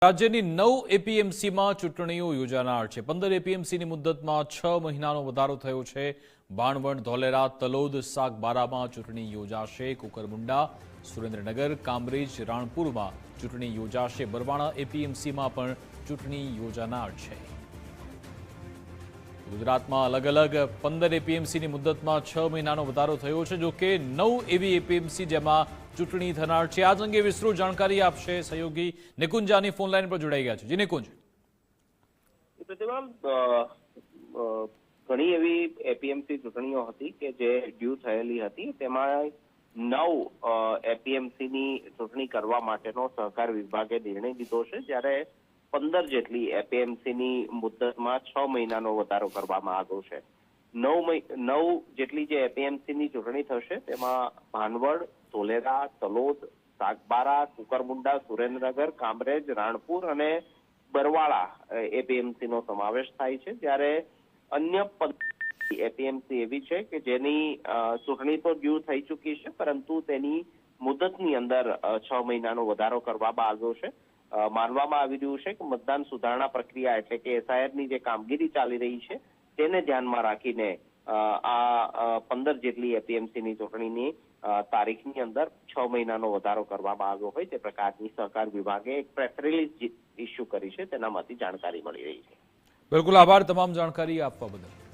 રાજ્યની 9 એપીએમસીમાં ચૂંટણીઓ યોજાનાર છે। 15 એપીએમસીની મુદ્દતમાં 6 મહિનાનો વધારો થયો છે। બાણવણ, ધોલેરા, તલોદ, સાગબારામાં ચૂંટણી યોજાશે। કુકરમુંડા, સુરેન્દ્રનગર, કામરેજ, રાણપુરમાં ચૂંટણી યોજાશે। બરવાણા એપીએમસીમાં પણ ચૂંટણી યોજાનાર છે। ગુજરાતમાં અલગ અલગ 15 એપીએમસીની મુદ્દતમાં 6 મહિનાનો વધારો થયો છે। જો કે 9 એવી એપીએમસી જેમાં ચૂંટણી થનાર છે। આ અંગે વિસ્તૃત જાણકારી આપશે સહયોગી નિકુંજાની ફોન લાઈન પર જોડાઈ ગયા છે। જી નિકુંજ, ઘણી એવી એપીએમસી ચૂંટણીઓ હતી કે જે ડ્યુ થયેલી હતી। તેમાં 9 એપીએમસીની ચૂંટણી કરવા માટેનો સહકાર વિભાગે નિર્ણય લીધો છે, જ્યારે 15 જેટલી એપીએમસીની મુદ્દતમાં 6 મહિનાનો વધારો કરવામાં આવ્યો છે। 9 જેટલી જે એપીએમસીની ચૂંટણી થશે તેમાં ભાનવડ, ધોલેરા, તલોદ, સાગબારા, કુકરમુંડા, સુરેન્દ્રનગર, કામરેજ, રાણપુર અને બરવાળા એપીએમસીનો સમાવેશ થાય છે, જ્યારે અન્ય 15 એપીએમસી એવી છે કે જેની ચૂંટણી તો ડ્યુ થઈ ચૂકી છે, પરંતુ તેની મુદતની અંદર 6 મહિનાનો વધારો કરવામાં આવ્યો છે। માનવામાં આવી રહ્યું છે કે મતદાન સુધારણા પ્રક્રિયા એટલે કે એસઆઈઆરની જે કામગીરી ચાલી રહી છે તેને ધ્યાનમાં રાખીને આ 15 જેટલી એપીએમસીની ચૂંટણીની તારીખની અંદર 6 મહિનાનો વધારો કરવામાં આવ્યો હોય તે પ્રકારની સહકાર વિભાગે એક પ્રેસ રિલીઝ ઇસ્યુ કરી છે, તેનામાંથી જાણકારી મળી રહી છે। બિલકુલ, આભાર તમામ જાણકારી આપવા બદલ।